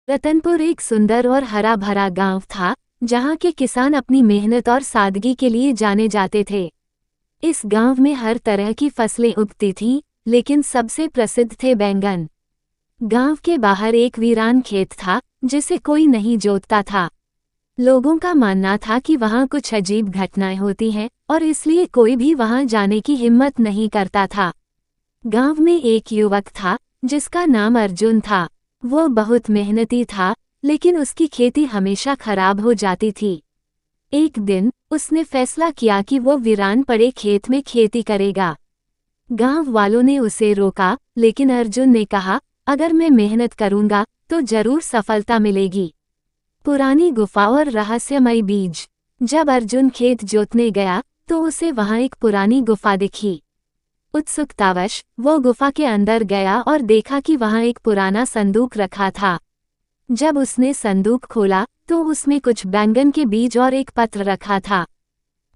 रतनपुर एक सुंदर और हरा भरा गांव था, जहां के किसान अपनी मेहनत और सादगी के लिए जाने जाते थे। इस गांव में हर तरह की फसलें उगती थीं, लेकिन सबसे प्रसिद्ध थे बैंगन। गांव के बाहर एक वीरान खेत था, जिसे कोई नहीं जोतता था। लोगों का मानना था कि वहां कुछ अजीब घटनाएं होती हैं, और इसलिए कोई भी वहां जाने की हिम्मत नहीं करता था। गांव में एक युवक था, जिसका नाम अर्जुन था। वो बहुत मेहनती था, लेकिन उसकी खेती हमेशा खराब हो जाती थी। एक दिन उसने फैसला किया कि वो वीरान पड़े खेत में खेती करेगा। गांव वालों ने उसे रोका, लेकिन अर्जुन ने कहा, अगर मैं मेहनत करूंगा तो जरूर सफलता मिलेगी। पुरानी गुफा और रहस्यमय बीज। जब अर्जुन खेत जोतने गया तो उसे वहां एक पुरानी गुफा दिखी। उत्सुकतावश वो गुफा के अंदर गया और देखा कि वहां एक पुराना संदूक रखा था। जब उसने संदूक खोला तो उसमें कुछ बैंगन के बीज और एक पत्र रखा था।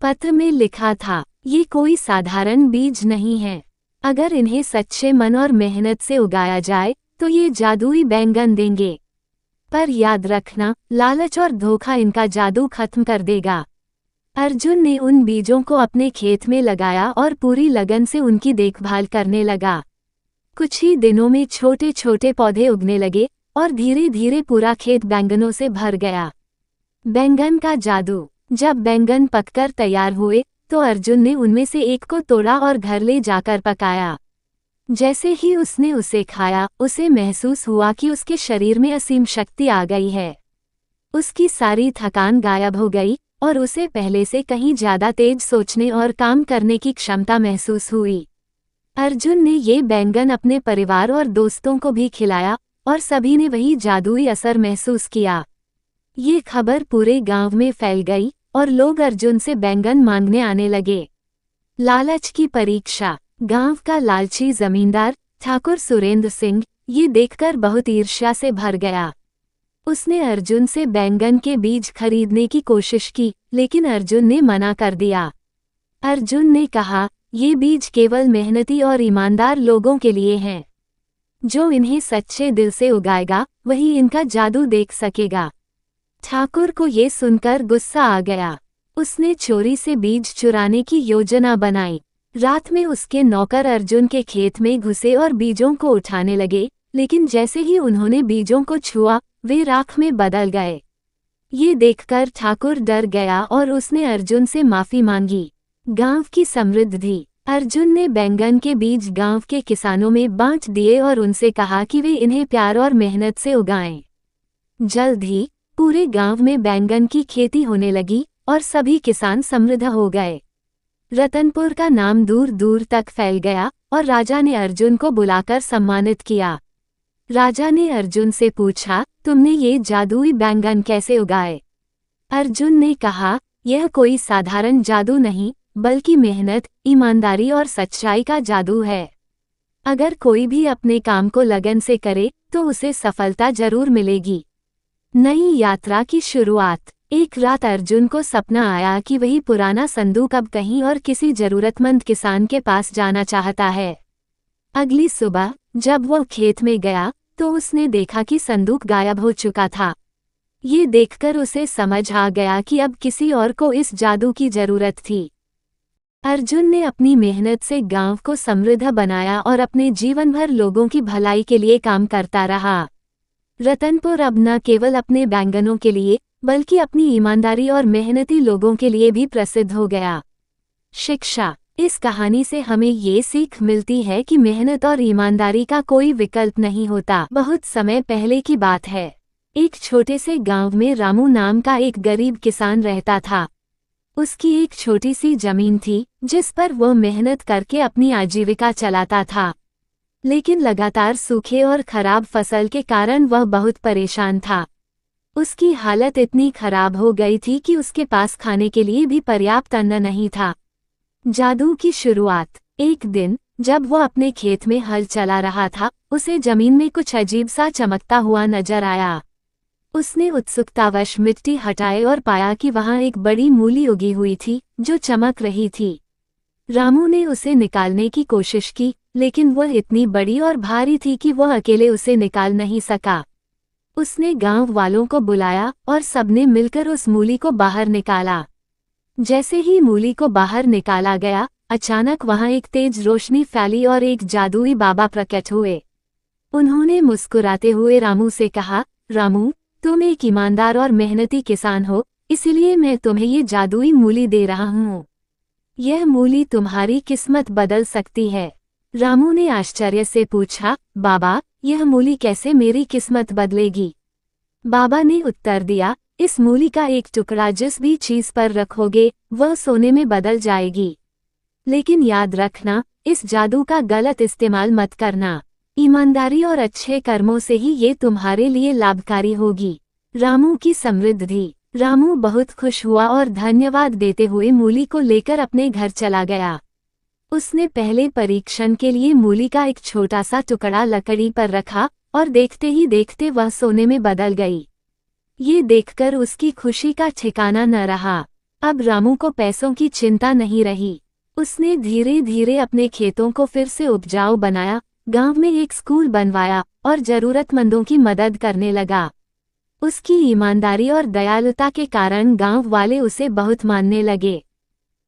पत्र में लिखा था, ये कोई साधारण बीज नहीं है। अगर इन्हें सच्चे मन और मेहनत से उगाया जाए तो ये जादुई बैंगन देंगे। पर याद रखना, लालच और धोखा इनका जादू खत्म कर देगा। अर्जुन ने उन बीजों को अपने खेत में लगाया और पूरी लगन से उनकी देखभाल करने लगा। कुछ ही दिनों में छोटे छोटे पौधे उगने लगे और धीरे धीरे पूरा खेत बैंगनों से भर गया। बैंगन का जादू। जब बैंगन पककर तैयार हुए तो अर्जुन ने उनमें से एक को तोड़ा और घर ले जाकर पकाया। जैसे ही उसने उसे खाया, उसे महसूस हुआ कि उसके शरीर में असीम शक्ति आ गई है। उसकी सारी थकान गायब हो गई और उसे पहले से कहीं ज्यादा तेज सोचने और काम करने की क्षमता महसूस हुई। अर्जुन ने ये बैंगन अपने परिवार और दोस्तों को भी खिलाया और सभी ने वही जादुई असर महसूस किया। ये खबर पूरे गांव में फैल गई और लोग अर्जुन से बैंगन मांगने आने लगे। लालच की परीक्षा। गांव का लालची जमींदार ठाकुर सुरेंद्र सिंह ये देखकर बहुत ईर्ष्या से भर गया। उसने अर्जुन से बैंगन के बीज खरीदने की कोशिश की, लेकिन अर्जुन ने मना कर दिया। अर्जुन ने कहा, ये बीज केवल मेहनती और ईमानदार लोगों के लिए हैं। जो इन्हें सच्चे दिल से उगाएगा वही इनका जादू देख सकेगा। ठाकुर को ये सुनकर गुस्सा आ गया। उसने चोरी से बीज चुराने की योजना बनाई। रात में उसके नौकर अर्जुन के खेत में घुसे और बीजों को उठाने लगे, लेकिन जैसे ही उन्होंने बीजों को छुआ वे राख में बदल गए। ये देखकर ठाकुर डर गया और उसने अर्जुन से माफी मांगी। गांव की समृद्धि। अर्जुन ने बैंगन के बीज गांव के किसानों में बांट दिए और उनसे कहा कि वे इन्हें प्यार और मेहनत से उगाएं। जल्द ही पूरे गांव में बैंगन की खेती होने लगी और सभी किसान समृद्ध हो गए। रतनपुर का नाम दूर दूर तक फैल गया और राजा ने अर्जुन को बुलाकर सम्मानित किया। राजा ने अर्जुन से पूछा, तुमने ये जादुई बैंगन कैसे उगाए? अर्जुन ने कहा, यह कोई साधारण जादू नहीं, बल्कि मेहनत, ईमानदारी और सच्चाई का जादू है। अगर कोई भी अपने काम को लगन से करे तो उसे सफलता जरूर मिलेगी। नई यात्रा की शुरुआत। एक रात अर्जुन को सपना आया कि वही पुराना संदूक अब कहीं और किसी जरूरतमंद किसान के पास जाना चाहता है। अगली सुबह जब वो खेत में गया तो उसने देखा कि संदूक गायब हो चुका था। ये देखकर उसे समझ आ गया कि अब किसी और को इस जादू की जरूरत थी। अर्जुन ने अपनी मेहनत से गांव को समृद्ध बनाया और अपने जीवन भर लोगों की भलाई के लिए काम करता रहा। रतनपुर अब न केवल अपने बैंगनों के लिए बल्कि अपनी ईमानदारी और मेहनती लोगों के लिए भी प्रसिद्ध हो गया। शिक्षा। इस कहानी से हमें ये सीख मिलती है कि मेहनत और ईमानदारी का कोई विकल्प नहीं होता। बहुत समय पहले की बात है। एक छोटे से गांव में रामू नाम का एक गरीब किसान रहता था। उसकी एक छोटी सी जमीन थी जिस पर वो मेहनत करके अपनी आजीविका चलाता था। लेकिन लगातार सूखे और खराब फसल के कारण वह बहुत परेशान था। उसकी हालत इतनी खराब हो गई थी कि उसके पास खाने के लिए भी पर्याप्त अन्न नहीं था। जादू की शुरुआत। एक दिन जब वो अपने खेत में हल चला रहा था, उसे जमीन में कुछ अजीब सा चमकता हुआ नजर आया। उसने उत्सुकतावश मिट्टी हटाई और पाया कि वहां एक बड़ी मूली उगी हुई थी जो चमक रही थी। रामू ने उसे निकालने की कोशिश की, लेकिन वह इतनी बड़ी और भारी थी कि वह अकेले उसे निकाल नहीं सका। उसने गांव वालों को बुलाया और सबने मिलकर उस मूली को बाहर निकाला। जैसे ही मूली को बाहर निकाला गया, अचानक वहां एक तेज रोशनी फैली और एक जादुई बाबा प्रकट हुए। उन्होंने मुस्कुराते हुए रामू से कहा, रामू, तुम एक ईमानदार और मेहनती किसान हो, इसलिए मैं तुम्हें ये जादुई मूली दे रहा हूँ। यह मूली तुम्हारी किस्मत बदल सकती है। रामू ने आश्चर्य से पूछा, बाबा, यह मूली कैसे मेरी किस्मत बदलेगी? बाबा ने उत्तर दिया, इस मूली का एक टुकड़ा जिस भी चीज पर रखोगे वह सोने में बदल जाएगी। लेकिन याद रखना, इस जादू का गलत इस्तेमाल मत करना। ईमानदारी और अच्छे कर्मों से ही ये तुम्हारे लिए लाभकारी होगी। रामू की समृद्धि। रामू बहुत खुश हुआ और धन्यवाद देते हुए मूली को लेकर अपने घर चला गया। उसने पहले परीक्षण के लिए मूली का एक छोटा सा टुकड़ा लकड़ी पर रखा और देखते ही देखते वह सोने में बदल गई। ये देखकर उसकी खुशी का ठिकाना न रहा। अब रामू को पैसों की चिंता नहीं रही। उसने धीरे धीरे अपने खेतों को फिर से उपजाऊ बनाया, गांव में एक स्कूल बनवाया और जरूरतमंदों की मदद करने लगा। उसकी ईमानदारी और दयालुता के कारण गांव वाले उसे बहुत मानने लगे।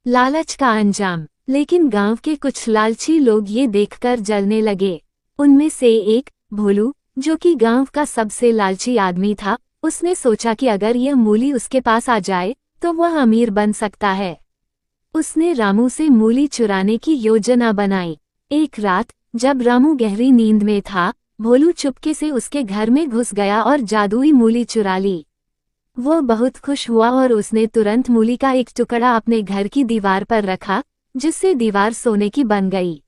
लालच का अंजाम। लेकिन गांव के कुछ लालची लोग ये देखकर जलने लगे। उनमें से एक, भोलू, जो कि गांव का सबसे लालची आदमी था, उसने सोचा कि अगर यह मूली उसके पास आ जाए तो वह अमीर बन सकता है। उसने रामू से मूली चुराने की योजना बनाई। एक रात, जब रामू गहरी नींद में था, भोलू चुपके से उसके घर में घुस गया और जादुई मूली चुरा ली। वो बहुत खुश हुआ और उसने तुरंत मूली का एक टुकड़ा अपने घर की दीवार पर रखा, जिससे दीवार सोने की बन गई।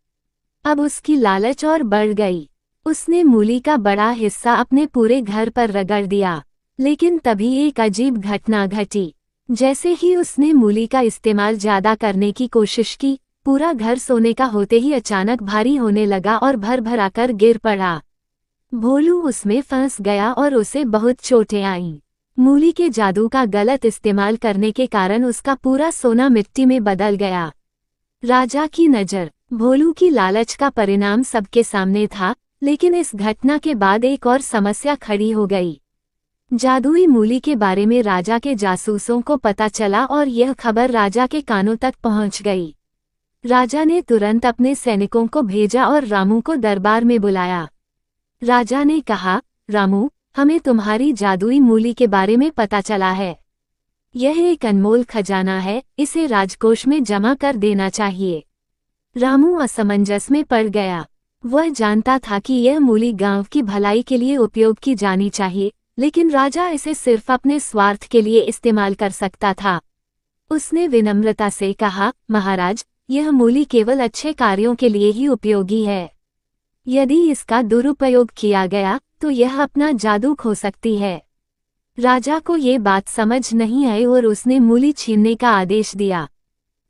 अब उसकी लालच और बढ़ गई। उसने मूली का बड़ा हिस्सा अपने पूरे घर पर रगड़ दिया। लेकिन तभी एक अजीब घटना घटी। जैसे ही उसने मूली का इस्तेमाल ज्यादा करने की कोशिश की, पूरा घर सोने का होते ही अचानक भारी होने लगा और भर भर आकर गिर पड़ा। भोलू उसमें फंस गया और उसे बहुत चोटें आईं। मूली के जादू का गलत इस्तेमाल करने के कारण उसका पूरा सोना मिट्टी में बदल गया। राजा की नज़र। भोलू की लालच का परिणाम सबके सामने था, लेकिन इस घटना के बाद एक और समस्या खड़ी हो गई। जादुई मूली के बारे में राजा के जासूसों को पता चला और यह खबर राजा के कानों तक पहुंच गई। राजा ने तुरंत अपने सैनिकों को भेजा और रामू को दरबार में बुलाया। राजा ने कहा, रामू, हमें तुम्हारी जादुई मूली के बारे में पता चला है। यह एक अनमोल खजाना है, इसे राजकोष में जमा कर देना चाहिए। रामू असमंजस में पड़ गया। वह जानता था कि यह मूली गांव की भलाई के लिए उपयोग की जानी चाहिए, लेकिन राजा इसे सिर्फ अपने स्वार्थ के लिए इस्तेमाल कर सकता था। उसने विनम्रता से कहा, महाराज, यह मूली केवल अच्छे कार्यों के लिए ही उपयोगी है। यदि इसका दुरुपयोग किया गया तो यह अपना जादू खो सकती है। राजा को ये बात समझ नहीं आई और उसने मूली छीनने का आदेश दिया।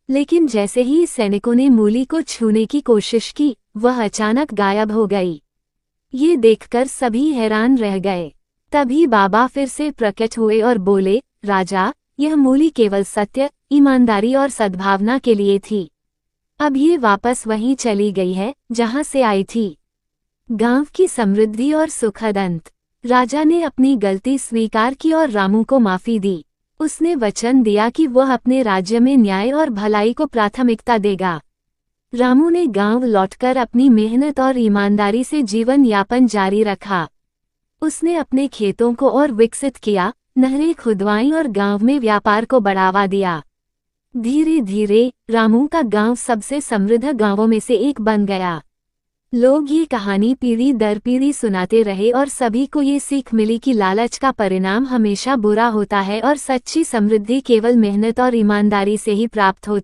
लेकिन जैसे ही सैनिकों ने मूली को छूने की कोशिश की, वह अचानक गायब हो गई। ये देखकर सभी हैरान रह गए। तभी बाबा फिर से प्रकट हुए और बोले, राजा, यह मूली केवल सत्य, ईमानदारी और सद्भावना के लिए थी। अब ये वापस वहीं चली गई है जहां से आई थी। गांव की समृद्धि और सुखद अंत। राजा ने अपनी गलती स्वीकार की और रामू को माफी दी। उसने वचन दिया कि वह अपने राज्य में न्याय और भलाई को प्राथमिकता देगा। रामू ने गांव लौटकर अपनी मेहनत और ईमानदारी से जीवन यापन जारी रखा। उसने अपने खेतों को और विकसित किया, नहरें खुदवाईं और गांव में व्यापार को बढ़ावा दिया। धीरे धीरे रामू का गांव सबसे समृद्ध गांवों में से एक बन गया। लोग ये कहानी पीढ़ी दर पीढ़ी सुनाते रहे और सभी को ये सीख मिली कि लालच का परिणाम हमेशा बुरा होता है और सच्ची समृद्धि केवल मेहनत और ईमानदारी से ही प्राप्त होती है।